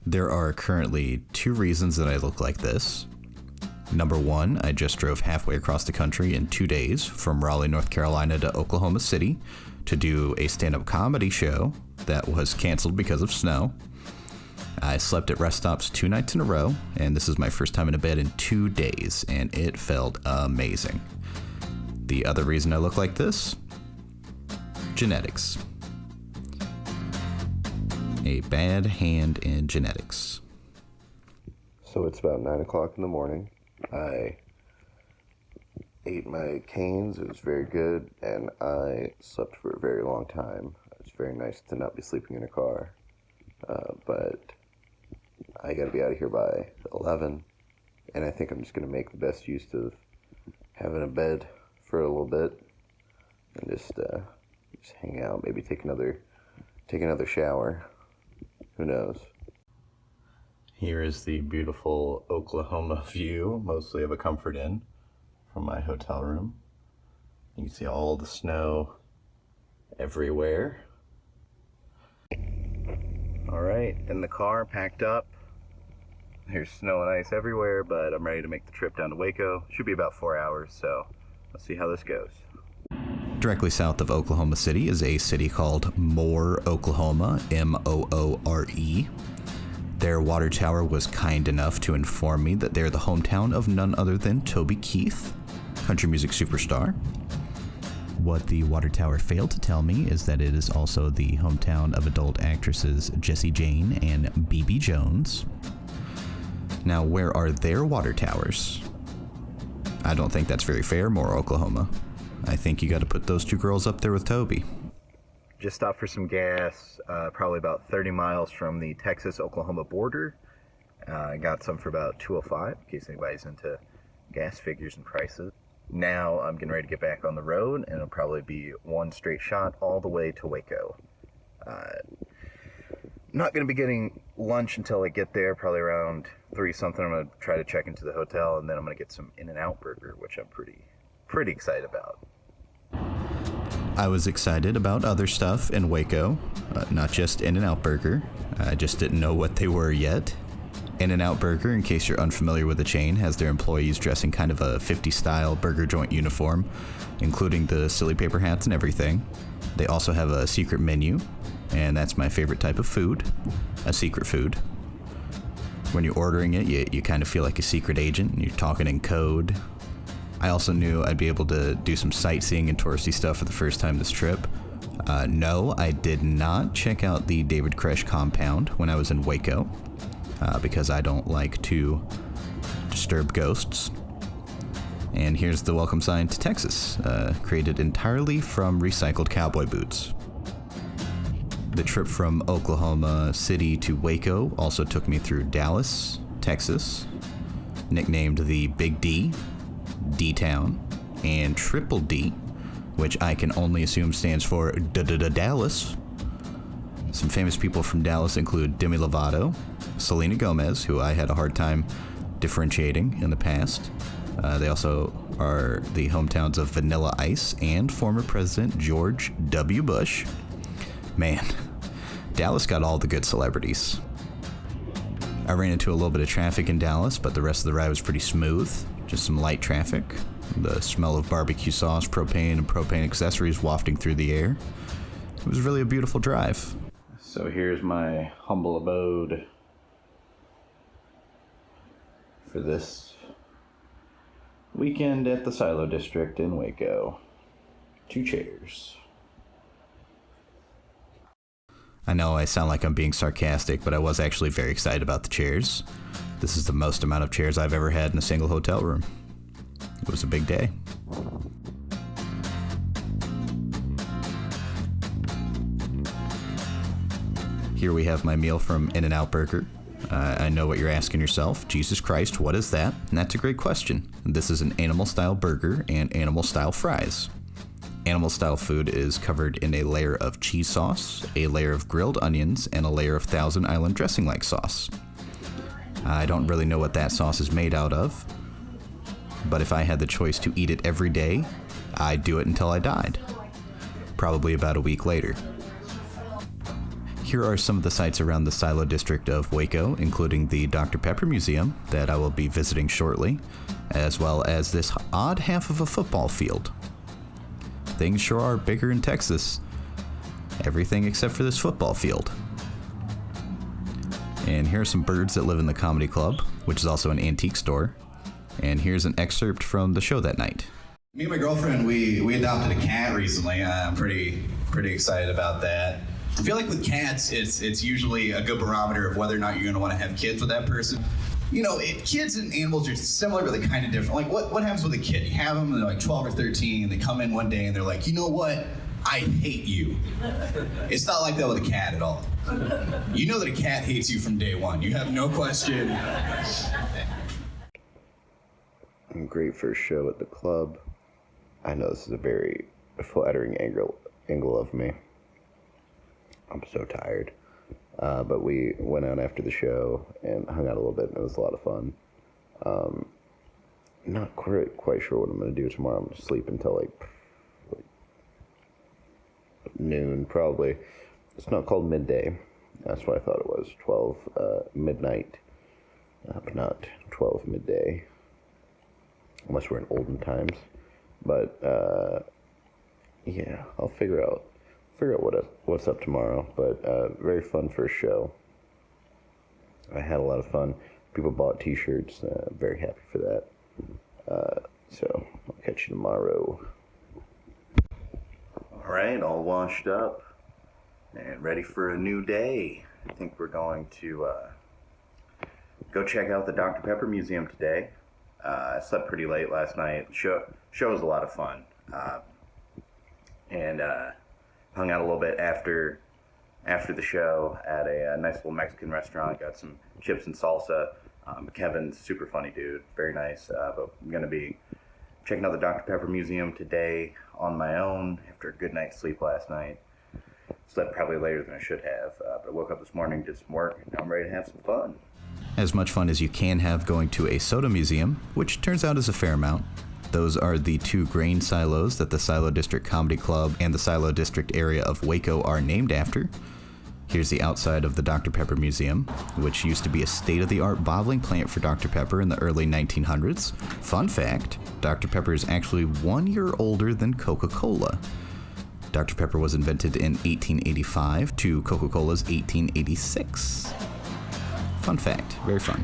There are currently 2 reasons that I look like this. Number 1, I just drove halfway across the country in 2 days from Raleigh, North Carolina to Oklahoma City to do a stand-up comedy show that was canceled because of snow. I slept at rest stops 2 nights in a row, and this is my first time in a bed in 2 days, and it felt amazing. The other reason I look like this? Genetics. A bad hand in genetics. So it's about 9 o'clock in the morning. I ate my canes. It was very good, and I slept for a very long time. It's very nice to not be sleeping in a car, but I gotta be out of here by 11, and I think I'm just gonna make the best use of having a bed for a little bit and just hang out. Maybe take another shower. Who knows? Here is the beautiful Oklahoma view, mostly of a comfort inn, from my hotel room. You can see all the snow everywhere. All right, in the car, packed up. There's snow and ice everywhere, but I'm ready to make the trip down to Waco. Should be about 4 hours, so let's see how this goes. Directly south of Oklahoma City is a city called Moore, Oklahoma, Moore. Their water tower was kind enough to inform me that they're the hometown of none other than Toby Keith, country music superstar. What the water tower failed to tell me is that it is also the hometown of adult actresses Jessie Jane and B.B. Jones. Now, where are their water towers? I don't think that's very fair, Moore, Oklahoma. I think you got to put those 2 girls up there with Toby. Just stopped for some gas, probably about 30 miles from the Texas-Oklahoma border. I got some for about $2.05, in case anybody's into gas figures and prices. Now I'm getting ready to get back on the road, and it'll probably be one straight shot all the way to Waco. Not going to be getting lunch until I get there, probably around 3-something. I'm going to try to check into the hotel, and then I'm going to get some In-N-Out burger, which I'm pretty excited about. I was excited about other stuff in Waco, not just In-N-Out burger. I just didn't know what they were yet. In-N-Out Burger, in case you're unfamiliar with the chain, has their employees dressing kind of a 50s style burger joint uniform, including the silly paper hats and everything. They also have a secret menu, and that's my favorite type of food, a secret food. When you're ordering it, you kind of feel like a secret agent, and you're talking in code. I also knew I'd be able to do some sightseeing and touristy stuff for the first time this trip. No, I did not check out the David Koresh compound when I was in Waco, because I don't like to disturb ghosts. And here's the welcome sign to Texas, created entirely from recycled cowboy boots. The trip from Oklahoma City to Waco also took me through Dallas, Texas, nicknamed the Big D, D-Town, and Triple D, which I can only assume stands for Dallas. Some famous people from Dallas include Demi Lovato, Selena Gomez, who I had a hard time differentiating in the past. They also are the hometowns of Vanilla Ice and former President George W. Bush. Man, Dallas got all the good celebrities. I ran into a little bit of traffic in Dallas, but the rest of the ride was pretty smooth. Just some light traffic. The smell of barbecue sauce, propane, and propane accessories wafting through the air. It was really a beautiful drive. So here's my humble abode for this weekend at the Silo District in Waco. 2 chairs. I know I sound like I'm being sarcastic, but I was actually very excited about the chairs. This is the most amount of chairs I've ever had in a single hotel room. It was a big day. Here we have my meal from In-N-Out Burger. I know what you're asking yourself. Jesus Christ, what is that? And that's a great question. This is an animal-style burger and animal-style fries. Animal-style food is covered in a layer of cheese sauce, a layer of grilled onions, and a layer of Thousand Island dressing-like sauce. I don't really know what that sauce is made out of, but if I had the choice to eat it every day, I'd do it until I died. Probably about a week later. here are some of the sites around the Silo district of Waco, including the Dr. Pepper Museum that I will be visiting shortly, as well as this odd half of a football field. Things sure are bigger in Texas. Everything except for this football field. And here are some birds that live in the comedy club, which is also an antique store. And here's an excerpt from the show that night. Me and my girlfriend, we adopted a cat recently. I'm pretty excited about that. I feel like with cats, it's usually a good barometer of whether or not you're going to want to have kids with that person. You know, kids and animals are similar, but they're kind of different. Like, what happens with a kid? You have them, and they're like 12 or 13, and they come in one day, and they're like, you know what? I hate you. It's not like that with a cat at all. You know that a cat hates you from day one. You have no question. Great first show at the club. I know this is a very flattering angle of me. I'm so tired. But we went out after the show and hung out a little bit, and it was a lot of fun. Not quite sure what I'm going to do tomorrow. I'm going to sleep until like noon, probably. It's not called midday. That's what I thought it was. 12 midnight, but not 12 midday. Unless we're in olden times. But yeah, I'll figure out what's up tomorrow. But very fun first show. I had a lot of fun. People bought t-shirts. Very happy for that. So I'll catch you tomorrow. All right, all washed up and ready for a new day. I think we're going to go check out the Dr. Pepper Museum today. I slept pretty late last night. Show was a lot of fun. And hung out a little bit after the show at a nice little Mexican restaurant. Got some chips and salsa. Kevin's super funny dude, very nice. But I'm going to be checking out the Dr. Pepper Museum today on my own after a good night's sleep last night. Slept probably later than I should have, but I woke up this morning, did some work, and now I'm ready to have some fun. As much fun as you can have going to a soda museum, which turns out is a fair amount. Those are the two grain silos that the Silo District Comedy Club and the Silo District area of Waco are named after. Here's the outside of the Dr. Pepper Museum, which used to be a state-of-the-art bottling plant for Dr. Pepper in the early 1900s. Fun fact, Dr. Pepper is actually 1 year older than Coca-Cola. Dr. Pepper was invented in 1885 to Coca-Cola's 1886. Fun fact, very fun.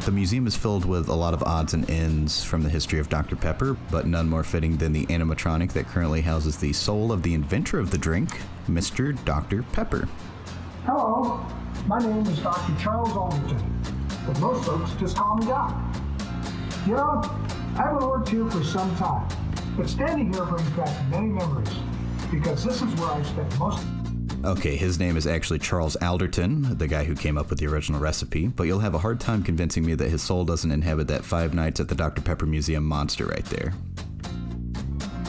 The museum is filled with a lot of odds and ends from the history of Dr. Pepper, but none more fitting than the animatronic that currently houses the soul of the inventor of the drink, Mr. Dr. Pepper. Hello, my name is Dr. Charles Alderton, but most folks just call me Doc. You know, I haven't worked here for some time, but standing here brings back many memories, because this is where I spent most. Okay, his name is actually Charles Alderton, the guy who came up with the original recipe, but you'll have a hard time convincing me that his soul doesn't inhabit that 5 nights at the Dr. Pepper Museum monster right there.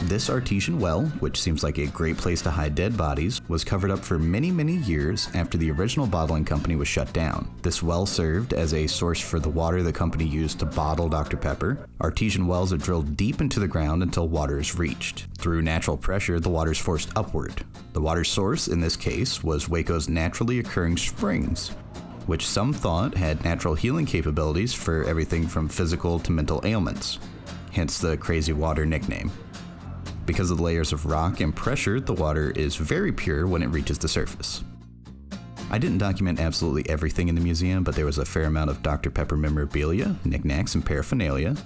This artesian well, which seems like a great place to hide dead bodies, was covered up for many, many years after the original bottling company was shut down. This well served as a source for the water the company used to bottle Dr. Pepper. Artesian wells are drilled deep into the ground until water is reached. Through natural pressure, the water is forced upward. The water source, in this case, was Waco's naturally occurring springs, which some thought had natural healing capabilities for everything from physical to mental ailments, hence the crazy water nickname. Because of the layers of rock and pressure, the water is very pure when it reaches the surface. I didn't document absolutely everything in the museum, but there was a fair amount of Dr. Pepper memorabilia, knickknacks, and paraphernalia.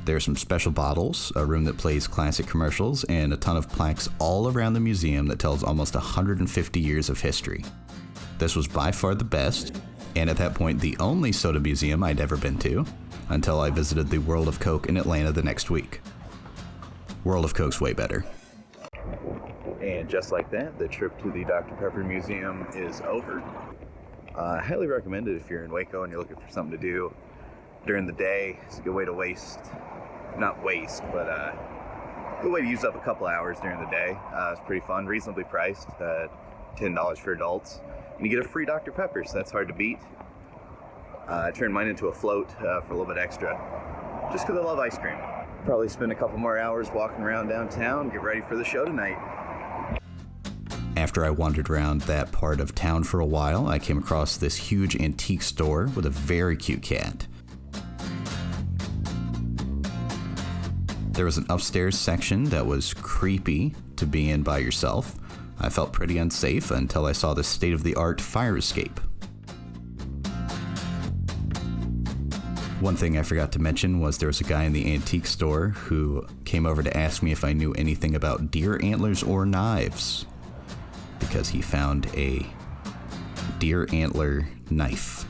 There are some special bottles, a room that plays classic commercials, and a ton of plaques all around the museum that tells almost 150 years of history. This was by far the best, and at that point the only soda museum I'd ever been to, until I visited the World of Coke in Atlanta the next week. World of Coke's way better. And just like that, the trip to the Dr. Pepper Museum is over. I highly recommend it if you're in Waco and you're looking for something to do during the day. It's a good way to good way to use up a couple hours during the day. It's pretty fun, reasonably priced, $10 for adults. And you get a free Dr. Pepper, so that's hard to beat. I turned mine into a float for a little bit extra, just because I love ice cream. Probably spend a couple more hours walking around downtown, get ready for the show tonight. After I wandered around that part of town for a while, I came across this huge antique store with a very cute cat. There was an upstairs section that was creepy to be in by yourself. I felt pretty unsafe until I saw the state-of-the-art fire escape. One thing I forgot to mention was there was a guy in the antique store who came over to ask me if I knew anything about deer antlers or knives, because he found a deer antler knife.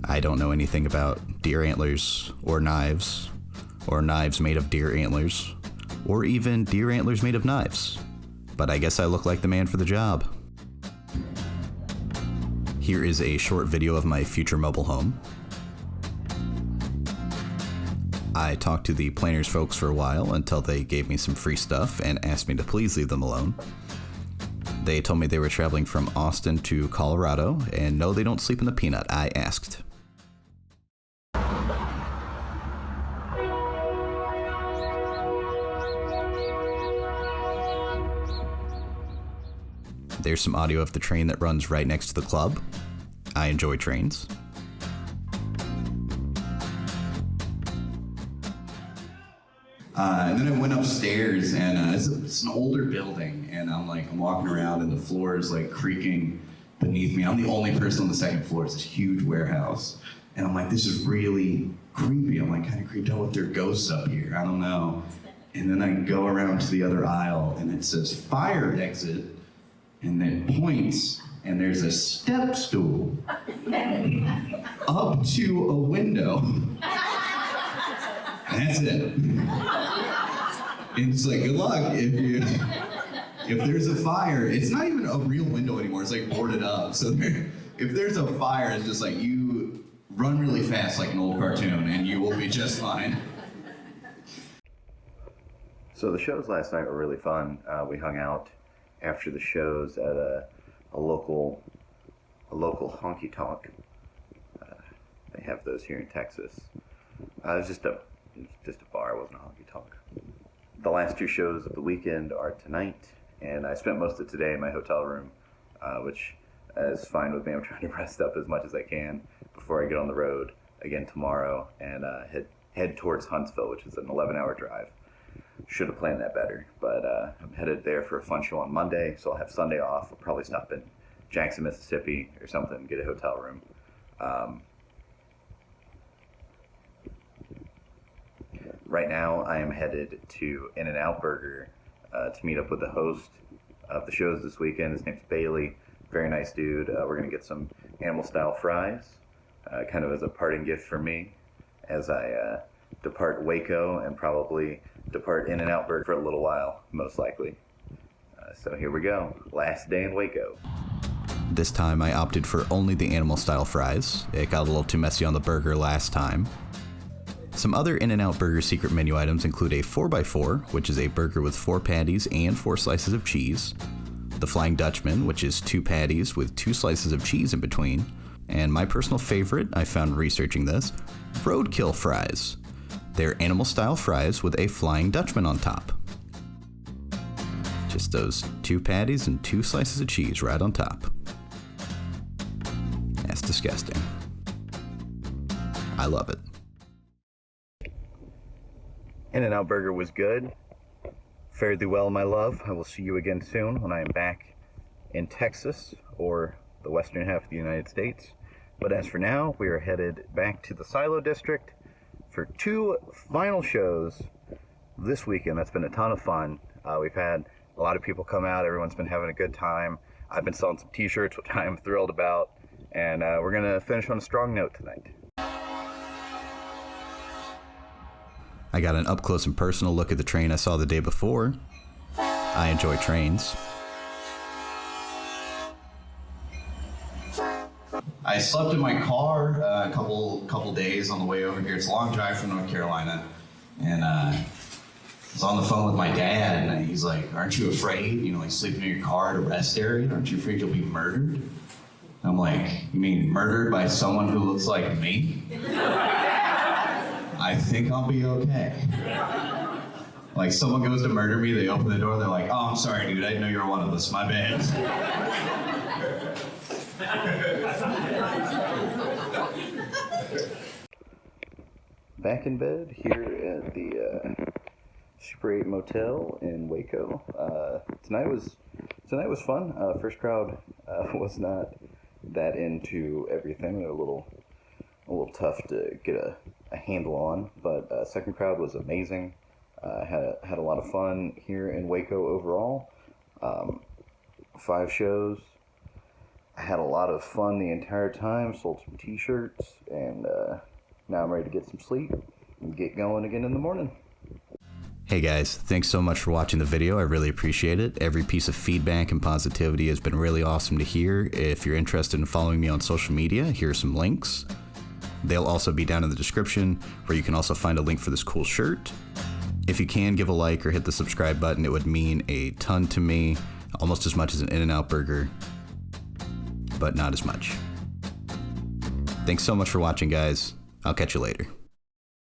I don't know anything about deer antlers or knives made of deer antlers, or even deer antlers made of knives, but I guess I look like the man for the job. Here is a short video of my future mobile home. I talked to the Planners folks for a while until they gave me some free stuff and asked me to please leave them alone. They told me they were traveling from Austin to Colorado, and no, they don't sleep in the peanut. I asked. There's some audio of the train that runs right next to the club. I enjoy trains. And then I went upstairs, and it's an older building, and I'm walking around, and the floor is like creaking beneath me. I'm the only person on the second floor. It's this huge warehouse, and I'm like, this is really creepy. I'm like kind of creeped out if there are ghosts up here. I don't know. And then I go around to the other aisle, and it says fire exit, and then points, and there's a step stool up to a window. That's it. And it's like, good luck if there's a fire. It's not even a real window anymore. It's like boarded up. So if there's a fire, it's just like you run really fast like an old cartoon, and you will be just fine. So the shows last night were really fun. We hung out after the shows at a local honky tonk. They have those here in Texas. It was just a bar. It wasn't a honky tonk. The last two shows of the weekend are tonight, and I spent most of today in my hotel room, which is fine with me. I'm trying to rest up as much as I can before I get on the road again tomorrow and head towards Huntsville, which is an 11-hour drive. Should have planned that better, but I'm headed there for a fun show on Monday, so I'll have Sunday off. I'll probably stop in Jackson, Mississippi or something and get a hotel room. Right now, I am headed to In-N-Out Burger to meet up with the host of the shows this weekend. His name's Bailey. Very nice dude. We're going to get some animal-style fries, kind of as a parting gift for me as I depart Waco and probably depart In-N-Out Burger for a little while, most likely. So here we go. Last day in Waco. This time I opted for only the animal-style fries. It got a little too messy on the burger last time. Some other In-N-Out Burger secret menu items include a 4x4, which is a burger with 4 patties and 4 slices of cheese, the Flying Dutchman, which is 2 patties with 2 slices of cheese in between, and my personal favorite, I found researching this, Roadkill fries. They're animal-style fries with a Flying Dutchman on top. Just those 2 patties and 2 slices of cheese right on top. That's disgusting. I love it. In-N-Out Burger was good. Fared thee well, my love. I will see you again soon when I am back in Texas or the western half of the United States. But as for now, we are headed back to the Silo District for 2 final shows this weekend. That's been a ton of fun. We've had a lot of people come out. Everyone's been having a good time. I've been selling some t-shirts, which I'm thrilled about. And we're going to finish on a strong note tonight. I got an up-close and personal look at the train I saw the day before. I enjoy trains. I slept in my car a couple days on the way over here. It's a long drive from North Carolina, and I was on the phone with my dad, and he's like, "Aren't you afraid? Like sleeping in your car at a rest area? Aren't you afraid you'll be murdered?" I'm like, "You mean murdered by someone who looks like me?" I think I'll be okay. Like, someone goes to murder me, they open the door, they're like, oh, I'm sorry, dude, I didn't know you were one of us, my bad. Back in bed here at the Super 8 Motel in Waco. Tonight was fun. First crowd was not that into everything. They were a little tough to get a handle on, but second crowd was amazing. Had a lot of fun here in Waco overall. 5 shows. I had a lot of fun the entire time. Sold some t-shirts, and now I'm ready to get some sleep and get going again in the morning. Hey guys, thanks so much for watching the video. I really appreciate it. Every piece of feedback and positivity has been really awesome to hear. If you're interested in following me on social media, here are some links. They'll also be down in the description, where you can also find a link for this cool shirt. If you can, give a like or hit the subscribe button. It would mean a ton to me, almost as much as an In-N-Out burger, but not as much. Thanks so much for watching, guys. I'll catch you later.